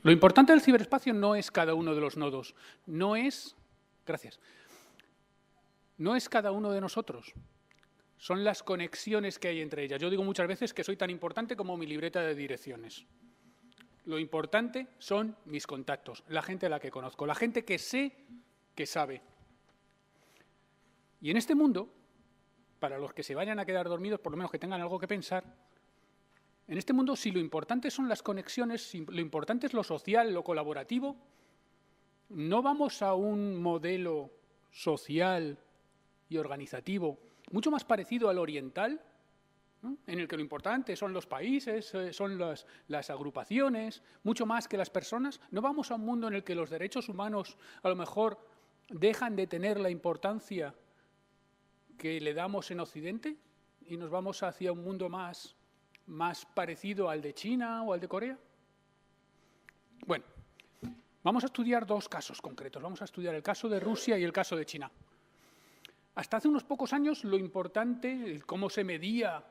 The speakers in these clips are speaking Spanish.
Lo importante del ciberespacio no es cada uno de los nodos, no es cada uno de nosotros, son las conexiones que hay entre ellas. Yo digo muchas veces que soy tan importante como mi libreta de direcciones. Lo importante son mis contactos, la gente a la que conozco, la gente que sé que sabe. Y en este mundo, para los que se vayan a quedar dormidos, por lo menos que tengan algo que pensar, en este mundo, si lo importante son las conexiones, si lo importante es lo social, lo colaborativo, no vamos a un modelo social y organizativo mucho más parecido al oriental, ¿no? En el que lo importante son los países, son las agrupaciones, mucho más que las personas. No vamos a un mundo en el que los derechos humanos a lo mejor dejan de tener la importancia que le damos en Occidente y nos vamos hacia un mundo más parecido al de China o al de Corea. Bueno, vamos a estudiar dos casos concretos. Vamos a estudiar el caso de Rusia y el caso de China. Hasta hace unos pocos años lo importante, cómo se medía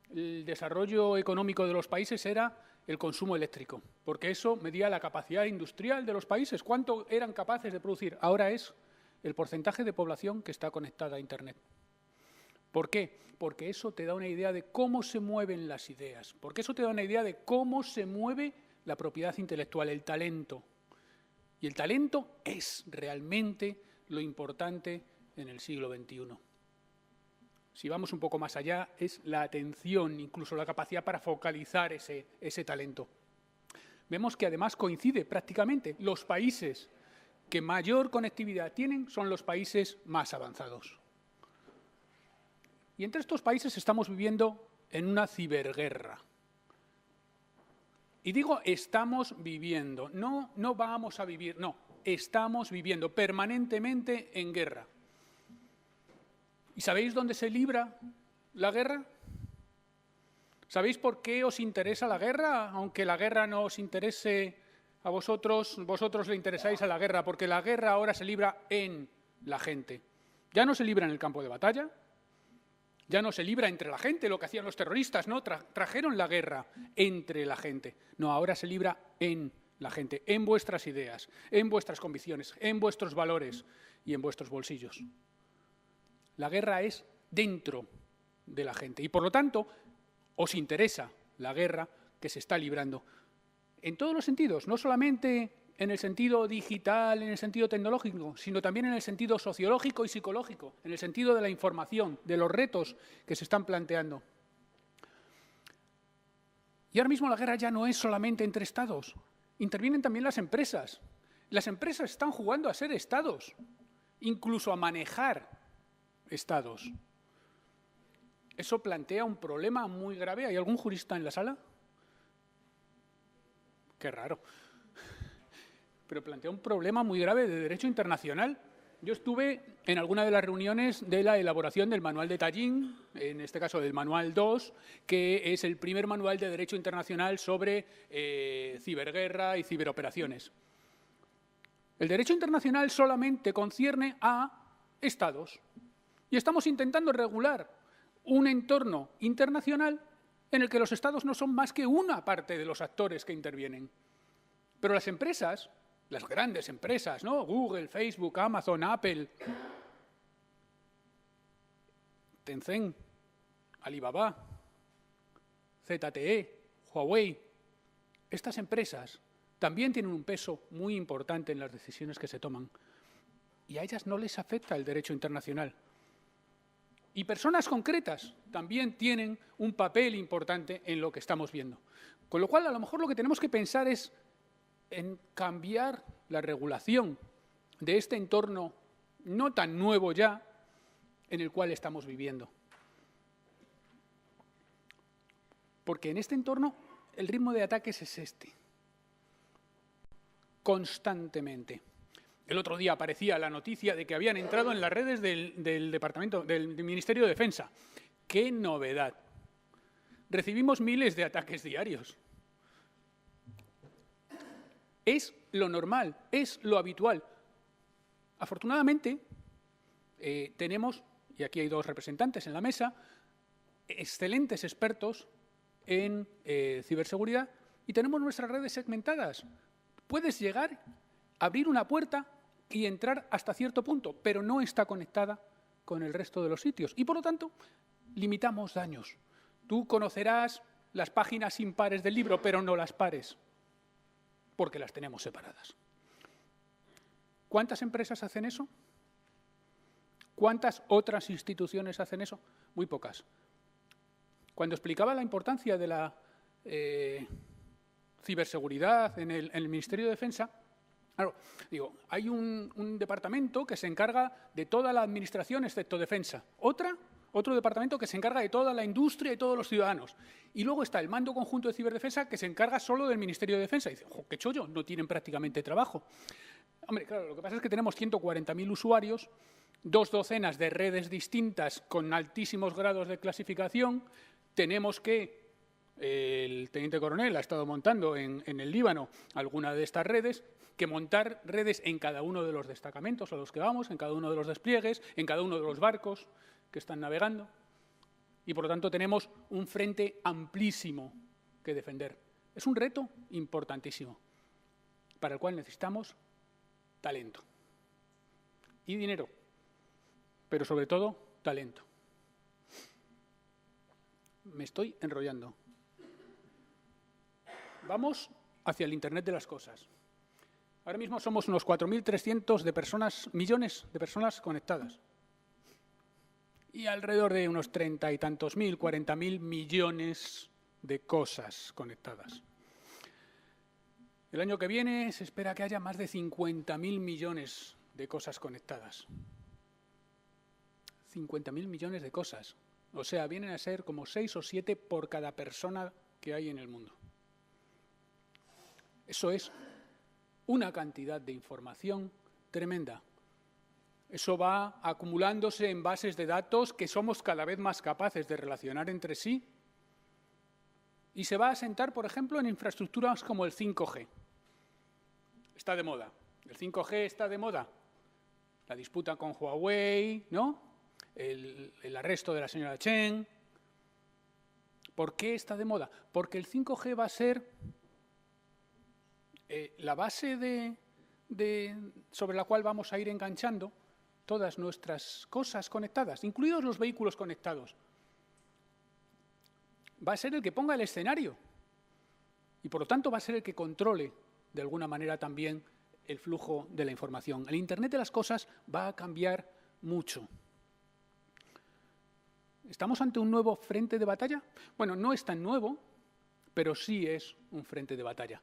el desarrollo económico de los países era el consumo eléctrico, porque eso medía la capacidad industrial de los países, cuánto eran capaces de producir. Ahora es el porcentaje de población que está conectada a Internet. ¿Por qué? Porque eso te da una idea de cómo se mueven las ideas, porque eso te da una idea de cómo se mueve la propiedad intelectual, el talento. Y el talento es realmente lo importante en el siglo XXI. Si vamos un poco más allá, es la atención, incluso la capacidad para focalizar ese talento. Vemos que además coincide prácticamente. Los países que mayor conectividad tienen son los países más avanzados. Y entre estos países estamos viviendo en una ciberguerra. Y digo estamos viviendo, no vamos a vivir, no, estamos viviendo permanentemente en guerra. ¿Y sabéis dónde se libra la guerra? ¿Sabéis por qué os interesa la guerra? Aunque la guerra no os interese a vosotros le interesáis a la guerra, porque la guerra ahora se libra en la gente. Ya no se libra en el campo de batalla, ya no se libra entre la gente, lo que hacían los terroristas, ¿no? Trajeron la guerra entre la gente. No, ahora se libra en la gente, en vuestras ideas, en vuestras convicciones, en vuestros valores y en vuestros bolsillos. La guerra es dentro de la gente y, por lo tanto, os interesa la guerra que se está librando en todos los sentidos, no solamente en el sentido digital, en el sentido tecnológico, sino también en el sentido sociológico y psicológico, en el sentido de la información, de los retos que se están planteando. Y ahora mismo la guerra ya no es solamente entre estados, intervienen también las empresas. Las empresas están jugando a ser estados, incluso a manejar estados. Eso plantea un problema muy grave. ¿Hay algún jurista en la sala? Qué raro. Pero plantea un problema muy grave de derecho internacional. Yo estuve en alguna de las reuniones de la elaboración del manual de Tallinn, en este caso del manual 2, que es el primer manual de derecho internacional sobre ciberguerra y ciberoperaciones. El derecho internacional solamente concierne a estados. Y estamos intentando regular un entorno internacional en el que los estados no son más que una parte de los actores que intervienen. Pero las empresas, las grandes empresas, ¿no? Google, Facebook, Amazon, Apple, Tencent, Alibaba, ZTE, Huawei, estas empresas también tienen un peso muy importante en las decisiones que se toman. Y a ellas no les afecta el derecho internacional. Y personas concretas también tienen un papel importante en lo que estamos viendo. Con lo cual, a lo mejor lo que tenemos que pensar es en cambiar la regulación de este entorno no tan nuevo ya en el cual estamos viviendo. Porque en este entorno el ritmo de ataques es este. Constantemente. El otro día aparecía la noticia de que habían entrado en las redes del Departamento, del Ministerio de Defensa. ¡Qué novedad! Recibimos miles de ataques diarios. Es lo normal, es lo habitual. Afortunadamente, tenemos, y aquí hay dos representantes en la mesa, excelentes expertos en ciberseguridad y tenemos nuestras redes segmentadas. Puedes llegar, abrir una puerta y entrar hasta cierto punto, pero no está conectada con el resto de los sitios. Y, por lo tanto, limitamos daños. Tú conocerás las páginas impares del libro, pero no las pares, porque las tenemos separadas. ¿Cuántas empresas hacen eso? ¿Cuántas otras instituciones hacen eso? Muy pocas. Cuando explicaba la importancia de la ciberseguridad en el Ministerio de Defensa, claro, digo, hay un departamento que se encarga de toda la administración excepto defensa. Otro departamento que se encarga de toda la industria y todos los ciudadanos. Y luego está el Mando Conjunto de Ciberdefensa que se encarga solo del Ministerio de Defensa. Y dice, ¡jo, qué chollo! No tienen prácticamente trabajo. Hombre, claro, lo que pasa es que tenemos 140.000 usuarios, 2 docenas de redes distintas con altísimos grados de clasificación. Tenemos que el teniente coronel ha estado montando en el Líbano alguna de estas redes, que montar redes en cada uno de los destacamentos a los que vamos, en cada uno de los despliegues, en cada uno de los barcos que están navegando. Y, por lo tanto, tenemos un frente amplísimo que defender. Es un reto importantísimo, para el cual necesitamos talento y dinero, pero sobre todo talento. Me estoy enrollando. Vamos hacia el Internet de las cosas. Ahora mismo somos unos 4.300 millones de personas conectadas. Y alrededor de unos 30 y tantos mil, 40.000 millones de cosas conectadas. El año que viene se espera que haya más de 50.000 millones de cosas conectadas. 50.000 millones de cosas. O sea, vienen a ser como 6 o 7 por cada persona que hay en el mundo. Eso es una cantidad de información tremenda. Eso va acumulándose en bases de datos que somos cada vez más capaces de relacionar entre sí. Y se va a asentar, por ejemplo, en infraestructuras como el 5G. Está de moda. El 5G está de moda. La disputa con Huawei, ¿no? El arresto de la señora Chen. ¿Por qué está de moda? Porque el 5G va a ser la base sobre la cual vamos a ir enganchando todas nuestras cosas conectadas, incluidos los vehículos conectados. Va a ser el que ponga el escenario y, por lo tanto, va a ser el que controle, de alguna manera, también el flujo de la información. El Internet de las cosas va a cambiar mucho. ¿Estamos ante un nuevo frente de batalla? Bueno, no es tan nuevo, pero sí es un frente de batalla.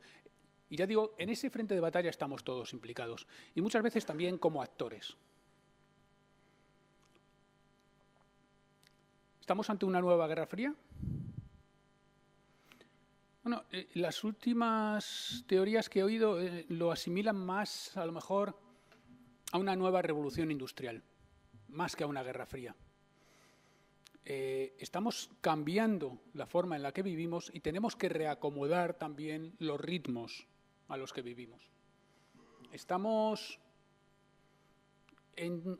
Y ya digo, en ese frente de batalla estamos todos implicados, y muchas veces también como actores. ¿Estamos ante una nueva Guerra Fría? Bueno, las últimas teorías que he oído lo asimilan más, a lo mejor, a una nueva revolución industrial, más que a una Guerra Fría. Estamos cambiando la forma en la que vivimos y tenemos que reacomodar también los ritmos a los que vivimos. Estamos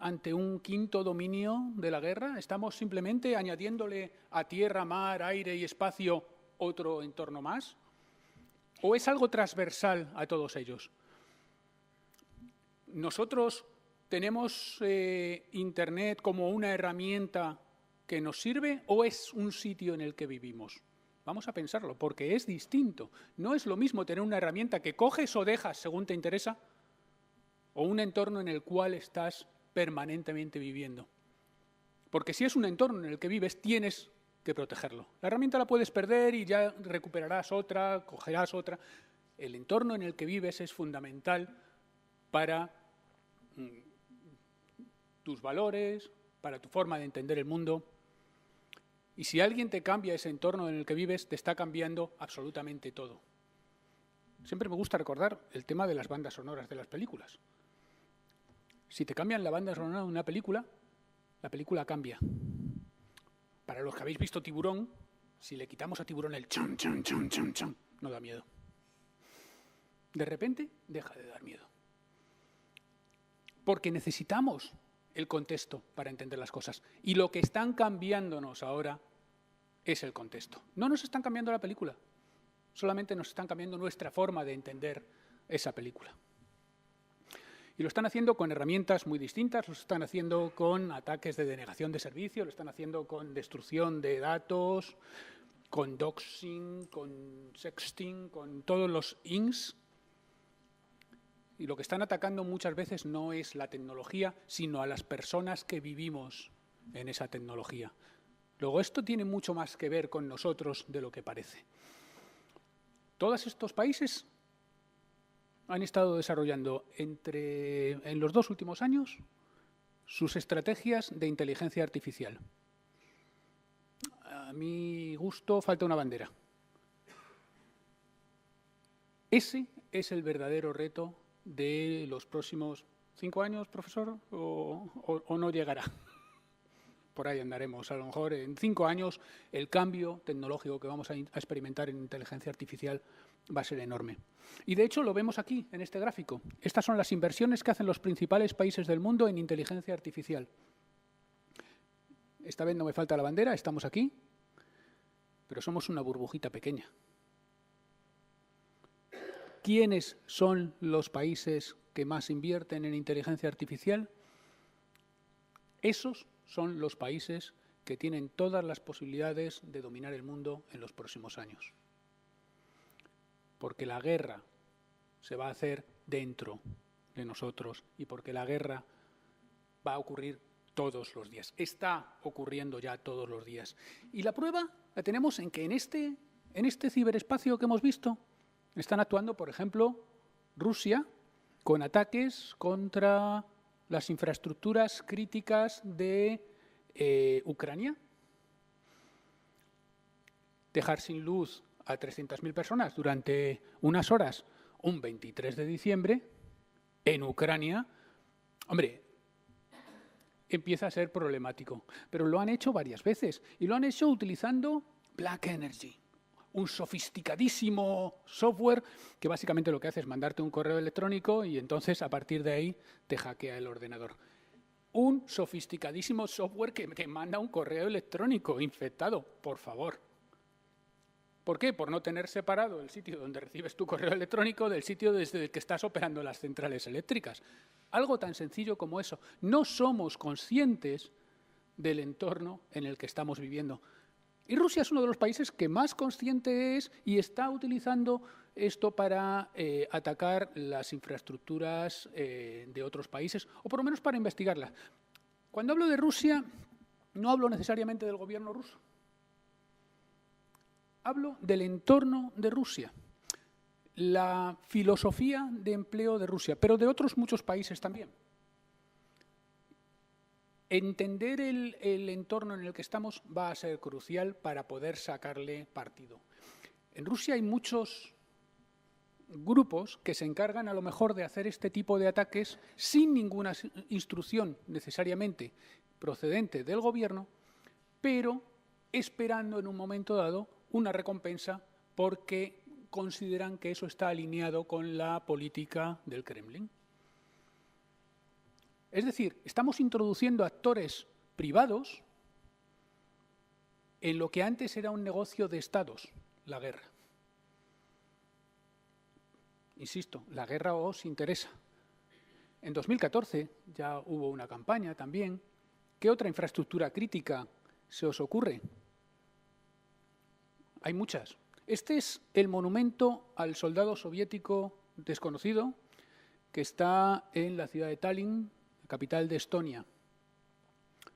ante un quinto dominio de la guerra. Estamos simplemente añadiéndole a tierra, mar, aire y espacio otro entorno más. ¿O es algo transversal a todos ellos? ¿Nosotros tenemos Internet como una herramienta que nos sirve o es un sitio en el que vivimos? Vamos a pensarlo, porque es distinto. No es lo mismo tener una herramienta que coges o dejas según te interesa o un entorno en el cual estás permanentemente viviendo. Porque si es un entorno en el que vives, tienes que protegerlo. La herramienta la puedes perder y ya recuperarás otra, cogerás otra. El entorno en el que vives es fundamental para tus valores, para tu forma de entender el mundo. Y si alguien te cambia ese entorno en el que vives, te está cambiando absolutamente todo. Siempre me gusta recordar el tema de las bandas sonoras de las películas. Si te cambian la banda sonora de una película, la película cambia. Para los que habéis visto Tiburón, si le quitamos a Tiburón el chan, chan, chan, chan, chan, no da miedo. De repente, deja de dar miedo. Porque necesitamos el contexto para entender las cosas. Y lo que están cambiándonos ahora es el contexto. No nos están cambiando la película, solamente nos están cambiando nuestra forma de entender esa película. Y lo están haciendo con herramientas muy distintas, lo están haciendo con ataques de denegación de servicio, lo están haciendo con destrucción de datos, con doxing, con sexting, con todos los INS. Y lo que están atacando muchas veces no es la tecnología, sino a las personas que vivimos en esa tecnología. Luego, esto tiene mucho más que ver con nosotros de lo que parece. Todos estos países han estado desarrollando en los 2 últimos años sus estrategias de inteligencia artificial. A mi gusto falta una bandera. Ese es el verdadero reto de los próximos 5 años, profesor, o no llegará. Por ahí andaremos. A lo mejor en 5 años el cambio tecnológico que vamos a experimentar en inteligencia artificial va a ser enorme. Y de hecho lo vemos aquí, en este gráfico. Estas son las inversiones que hacen los principales países del mundo en inteligencia artificial. Esta vez no me falta la bandera, estamos aquí, pero somos una burbujita pequeña. ¿Quiénes son los países que más invierten en inteligencia artificial? Esos son los países que tienen todas las posibilidades de dominar el mundo en los próximos años. Porque la guerra se va a hacer dentro de nosotros y porque la guerra va a ocurrir todos los días. Está ocurriendo ya todos los días. Y la prueba la tenemos en que en este ciberespacio que hemos visto están actuando, por ejemplo, Rusia con ataques contra las infraestructuras críticas de Ucrania. Dejar sin luz a 300.000 personas durante unas horas, un 23 de diciembre, en Ucrania, hombre, empieza a ser problemático. Pero lo han hecho varias veces y lo han hecho utilizando Black Energy, un sofisticadísimo software que básicamente lo que hace es mandarte un correo electrónico y entonces a partir de ahí te hackea el ordenador. Un sofisticadísimo software que manda un correo electrónico infectado, por favor. ¿Por qué? Por no tener separado el sitio donde recibes tu correo electrónico del sitio desde el que estás operando las centrales eléctricas. Algo tan sencillo como eso. No somos conscientes del entorno en el que estamos viviendo. Y Rusia es uno de los países que más consciente es y está utilizando esto para atacar las infraestructuras de otros países, o por lo menos para investigarlas. Cuando hablo de Rusia, no hablo necesariamente del gobierno ruso. Hablo del entorno de Rusia, la filosofía de empleo de Rusia, pero de otros muchos países también. Entender el entorno en el que estamos va a ser crucial para poder sacarle partido. En Rusia hay muchos grupos que se encargan a lo mejor de hacer este tipo de ataques sin ninguna instrucción necesariamente procedente del gobierno, pero esperando en un momento dado una recompensa porque consideran que eso está alineado con la política del Kremlin. Es decir, estamos introduciendo actores privados en lo que antes era un negocio de estados, la guerra. Insisto, la guerra os interesa. En 2014 ya hubo una campaña también. ¿Qué otra infraestructura crítica se os ocurre? Hay muchas. Este es el monumento al soldado soviético desconocido que está en la ciudad de Tallinn, la capital de Estonia.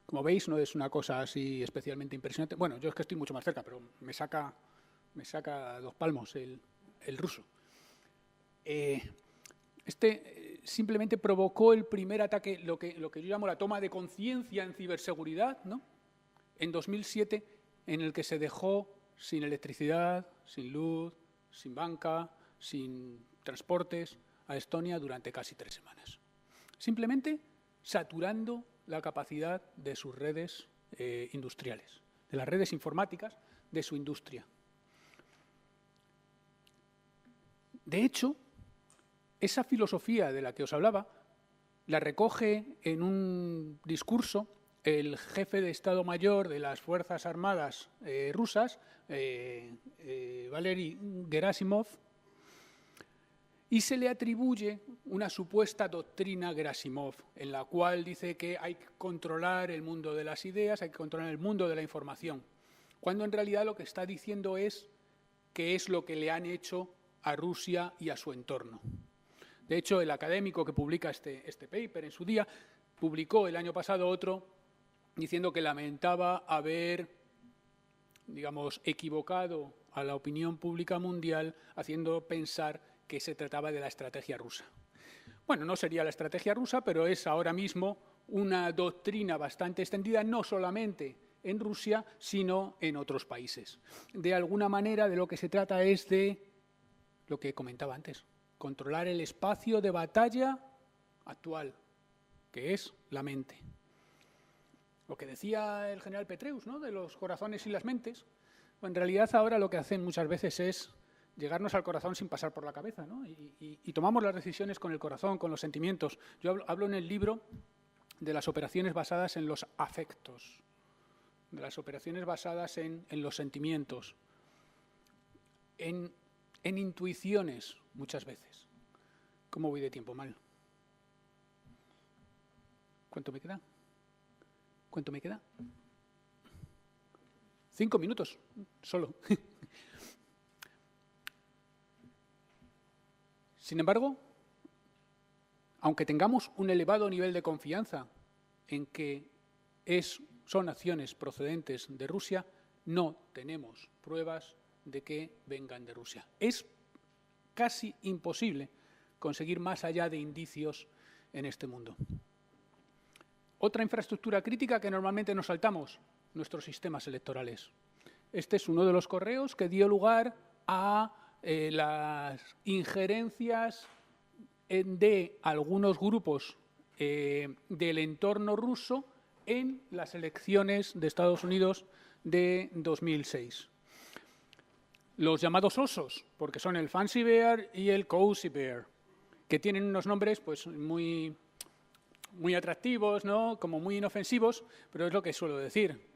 Como veis, no es una cosa así especialmente impresionante. Bueno, yo es que estoy mucho más cerca, pero me saca 2 palmos el ruso. Simplemente provocó el primer ataque, lo que yo llamo la toma de conciencia en ciberseguridad, ¿no? En 2007, en el que se dejó sin electricidad, sin luz, sin banca, sin transportes a Estonia durante casi 3 semanas. Simplemente saturando la capacidad de sus redes industriales, de las redes informáticas de su industria. De hecho, esa filosofía de la que os hablaba la recoge en un discurso el jefe de Estado Mayor de las Fuerzas Armadas rusas, Valery Gerasimov, y se le atribuye una supuesta doctrina Gerasimov, en la cual dice que hay que controlar el mundo de las ideas, hay que controlar el mundo de la información, cuando en realidad lo que está diciendo es qué es lo que le han hecho a Rusia y a su entorno. De hecho, el académico que publica este paper en su día, publicó el año pasado otro diciendo que lamentaba haber, digamos, equivocado a la opinión pública mundial, haciendo pensar que se trataba de la estrategia rusa. Bueno, no sería la estrategia rusa, pero es ahora mismo una doctrina bastante extendida, no solamente en Rusia, sino en otros países. De alguna manera, de lo que se trata es de lo que comentaba antes, controlar el espacio de batalla actual, que es la mente. Lo que decía el general Petraeus, ¿no?, de los corazones y las mentes, en realidad ahora lo que hacen muchas veces es llegarnos al corazón sin pasar por la cabeza, ¿no? Y tomamos las decisiones con el corazón, con los sentimientos. Yo hablo en el libro de las operaciones basadas en los afectos, de las operaciones basadas en los sentimientos, en intuiciones muchas veces. ¿Cómo voy de tiempo? Mal. ¿Cuánto me queda? ¿Cuánto me queda? 5 minutos, solo. Sin embargo, aunque tengamos un elevado nivel de confianza en que son acciones procedentes de Rusia, no tenemos pruebas de que vengan de Rusia. Es casi imposible conseguir más allá de indicios en este mundo. Otra infraestructura crítica que normalmente nos saltamos, nuestros sistemas electorales. Este es uno de los correos que dio lugar a las injerencias de algunos grupos del entorno ruso en las elecciones de Estados Unidos de 2006. Los llamados osos, porque son el Fancy Bear y el Cozy Bear, que tienen unos nombres pues muy atractivos, ¿no?, como muy inofensivos, pero es lo que suelo decir.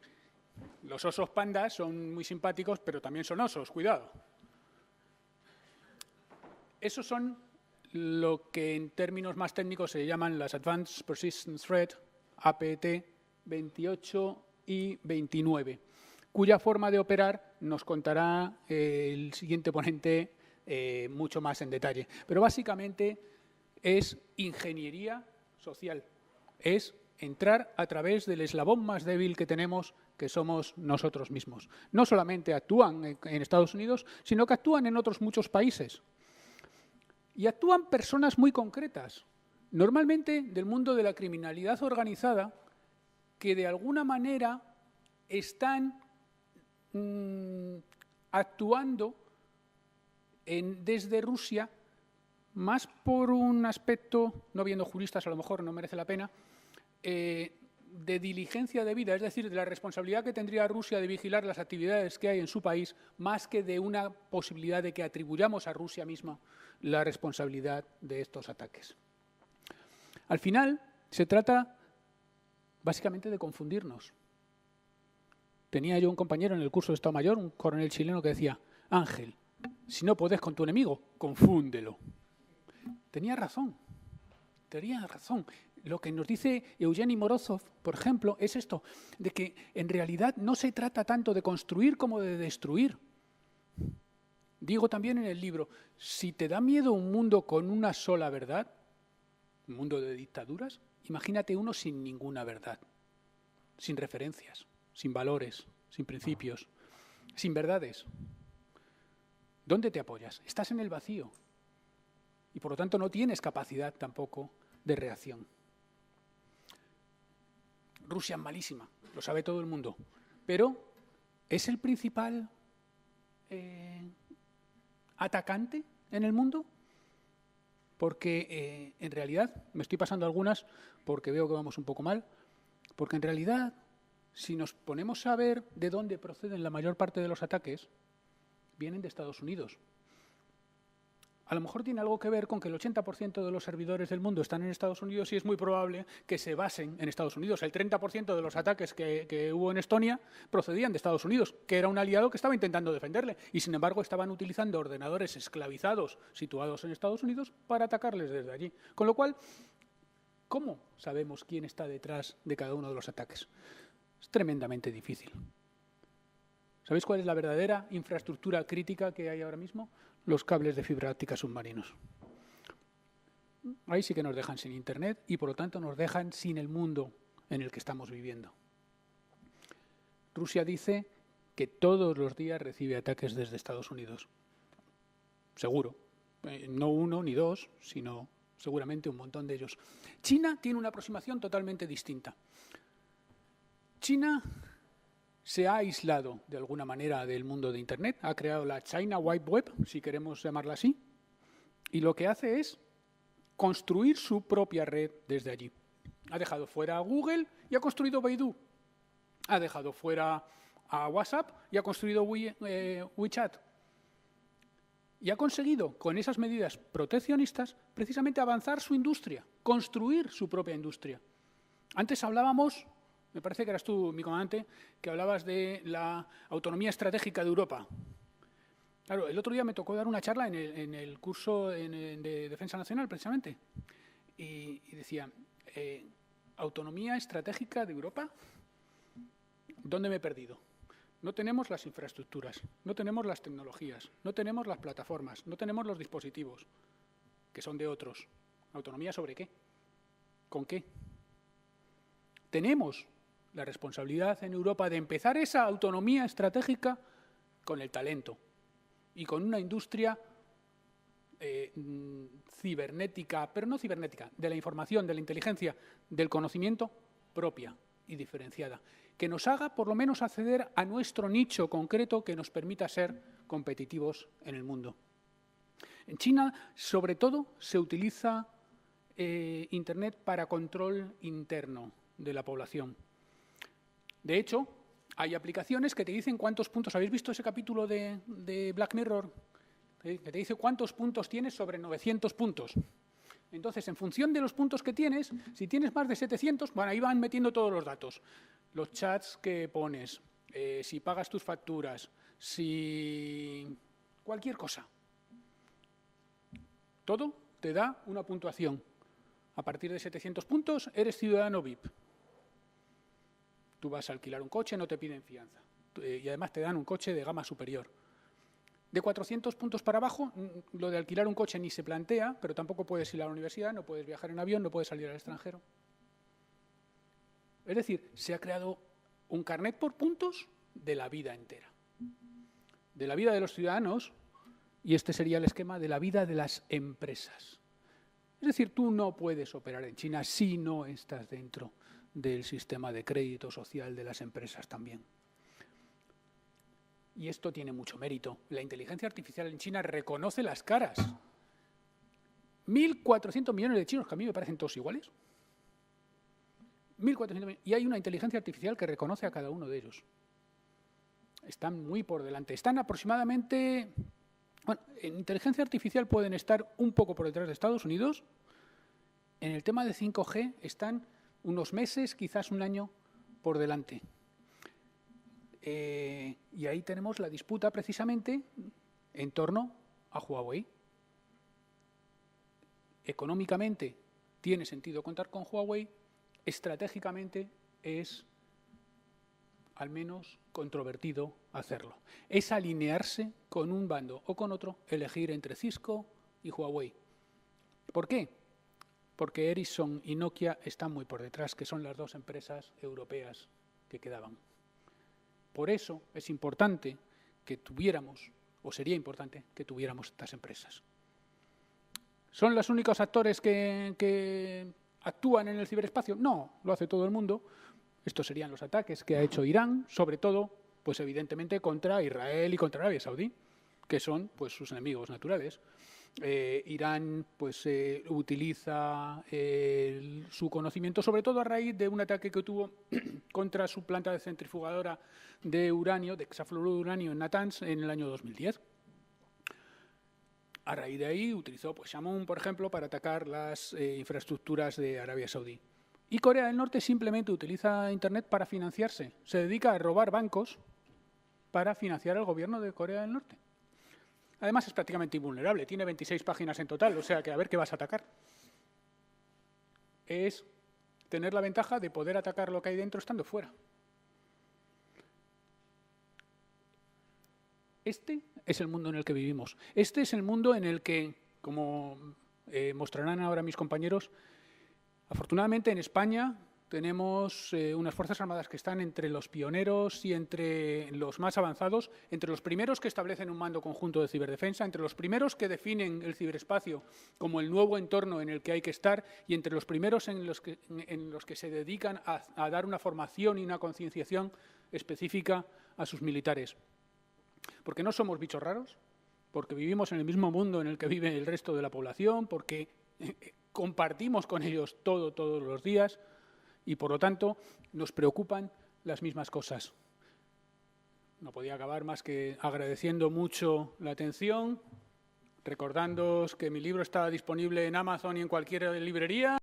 Los osos pandas son muy simpáticos, pero también son osos, cuidado. Esos son lo que en términos más técnicos se llaman las Advanced Persistent Threat, APT 28 y 29, cuya forma de operar nos contará el siguiente ponente mucho más en detalle. Pero básicamente es ingeniería social, es entrar a través del eslabón más débil que tenemos, que somos nosotros mismos. No solamente actúan en Estados Unidos, sino que actúan en otros muchos países. Y actúan personas muy concretas, normalmente del mundo de la criminalidad organizada, que de alguna manera están actuando desde Rusia, más por un aspecto, no viendo juristas a lo mejor no merece la pena, de diligencia debida, es decir, de la responsabilidad que tendría Rusia de vigilar las actividades que hay en su país, más que de una posibilidad de que atribuyamos a Rusia misma la responsabilidad de estos ataques. Al final, se trata básicamente de confundirnos. Tenía yo un compañero en el curso de Estado Mayor, un coronel chileno, que decía: Ángel, si no podés con tu enemigo, confúndelo. Tenía razón. Lo que nos dice Evgeny Morozov, por ejemplo, es esto, de que en realidad no se trata tanto de construir como de destruir. Digo también en el libro, si te da miedo un mundo con una sola verdad, un mundo de dictaduras, imagínate uno sin ninguna verdad, sin referencias, sin valores, sin principios, sin verdades. ¿Dónde te apoyas? Estás en el vacío y por lo tanto no tienes capacidad tampoco de reacción. Rusia es malísima, lo sabe todo el mundo, pero ¿es el principal atacante en el mundo? Porque en realidad, me estoy pasando algunas porque veo que vamos un poco mal, porque en realidad, si nos ponemos a ver de dónde proceden la mayor parte de los ataques, vienen de Estados Unidos. a lo mejor tiene algo que ver con que el 80% de los servidores del mundo están en Estados Unidos y es muy probable que se basen en Estados Unidos. El 30% de los ataques que hubo en Estonia procedían de Estados Unidos, que era un aliado que estaba intentando defenderle, y sin embargo estaban utilizando ordenadores esclavizados situados en Estados Unidos para atacarles desde allí. Con lo cual, ¿cómo sabemos quién está detrás de cada uno de los ataques? Es tremendamente difícil. ¿Sabéis cuál es la verdadera infraestructura crítica que hay ahora mismo? Los cables de fibra óptica submarinos. Ahí sí que nos dejan sin Internet y, por lo tanto, nos dejan sin el mundo en el que estamos viviendo. Rusia dice que todos los días recibe ataques desde Estados Unidos. Seguro. No uno ni dos, sino seguramente un montón de ellos. China tiene una aproximación totalmente distinta. China se ha aislado de alguna manera del mundo de Internet, ha creado la China Wide Web, si queremos llamarla así, y lo que hace es construir su propia red desde allí. Ha dejado fuera a Google y ha construido Baidu. Ha dejado fuera a WhatsApp y ha construido WeChat. Y ha conseguido, con esas medidas proteccionistas, precisamente avanzar su industria, construir su propia industria. Antes hablábamos, me parece que eras tú, mi comandante, que hablabas de la autonomía estratégica de Europa. Claro, el otro día me tocó dar una charla en el curso de Defensa Nacional, precisamente, y decía, ¿autonomía estratégica de Europa? ¿Dónde me he perdido? No tenemos las infraestructuras, no tenemos las tecnologías, no tenemos las plataformas, no tenemos los dispositivos, que son de otros. ¿Autonomía sobre qué? ¿Con qué? Tenemos la responsabilidad en Europa de empezar esa autonomía estratégica con el talento y con una industria cibernética, pero no cibernética, de la información, de la inteligencia, del conocimiento propia y diferenciada, que nos haga por lo menos acceder a nuestro nicho concreto que nos permita ser competitivos en el mundo. En China, sobre todo, se utiliza Internet para control interno de la población. De hecho, hay aplicaciones que te dicen cuántos puntos. ¿Habéis visto ese capítulo de Black Mirror? Que te dice cuántos puntos tienes sobre 900 puntos. Entonces, en función de los puntos que tienes, si tienes más de 700, bueno, ahí van metiendo todos los datos. Los chats que pones, si pagas tus facturas, si cualquier cosa. Todo te da una puntuación. A partir de 700 puntos, eres ciudadano VIP. Tú vas a alquilar un coche, no te piden fianza. Y además te dan un coche de gama superior. De 400 puntos para abajo, lo de alquilar un coche ni se plantea, pero tampoco puedes ir a la universidad, no puedes viajar en avión, no puedes salir al extranjero. Es decir, se ha creado un carnet por puntos de la vida entera. De la vida de los ciudadanos, y este sería el esquema de la vida de las empresas. Es decir, tú no puedes operar en China si no estás dentro del sistema de crédito social de las empresas también. Y esto tiene mucho mérito. La inteligencia artificial en China reconoce las caras. 1.400 millones de chinos, que a mí me parecen todos iguales. 1.400 millones. Y hay una inteligencia artificial que reconoce a cada uno de ellos. Están muy por delante. Están aproximadamente... Bueno, en inteligencia artificial pueden estar un poco por detrás de Estados Unidos. En el tema de 5G están unos meses, quizás un año, por delante. Y ahí tenemos la disputa precisamente en torno a Huawei. Económicamente tiene sentido contar con Huawei, estratégicamente es al menos controvertido hacerlo. Es alinearse con un bando o con otro, elegir entre Cisco y Huawei. ¿Por qué? Porque Ericsson y Nokia están muy por detrás, que son las dos empresas europeas que quedaban. Por eso es importante que tuviéramos, o sería importante que tuviéramos estas empresas. ¿Son los únicos actores que actúan en el ciberespacio? No, lo hace todo el mundo. Estos serían los ataques que ha hecho Irán, sobre todo, pues evidentemente contra Israel y contra Arabia Saudí, que son pues sus enemigos naturales. Irán pues utiliza su conocimiento, sobre todo a raíz de un ataque que tuvo contra su planta de centrifugadora de uranio, de hexafluoruro de uranio en Natanz, en el año 2010. A raíz de ahí utilizó pues, Shamoon, por ejemplo, para atacar las infraestructuras de Arabia Saudí. Y Corea del Norte simplemente utiliza Internet para financiarse. Se dedica a robar bancos para financiar al gobierno de Corea del Norte. Además, es prácticamente invulnerable. Tiene 26 páginas en total, o sea que a ver qué vas a atacar. Es tener la ventaja de poder atacar lo que hay dentro estando fuera. Este es el mundo en el que vivimos. Este es el mundo en el que, como mostrarán ahora mis compañeros, afortunadamente en España tenemos unas Fuerzas Armadas que están entre los pioneros y entre los más avanzados, entre los primeros que establecen un mando conjunto de ciberdefensa, entre los primeros que definen el ciberespacio como el nuevo entorno en el que hay que estar y entre los primeros en los que se dedican a dar una formación y una concienciación específica a sus militares. Porque no somos bichos raros, porque vivimos en el mismo mundo en el que vive el resto de la población, porque compartimos con ellos todos los días y, por lo tanto, nos preocupan las mismas cosas. No podía acabar más que agradeciendo mucho la atención, recordándoos que mi libro está disponible en Amazon y en cualquier librería.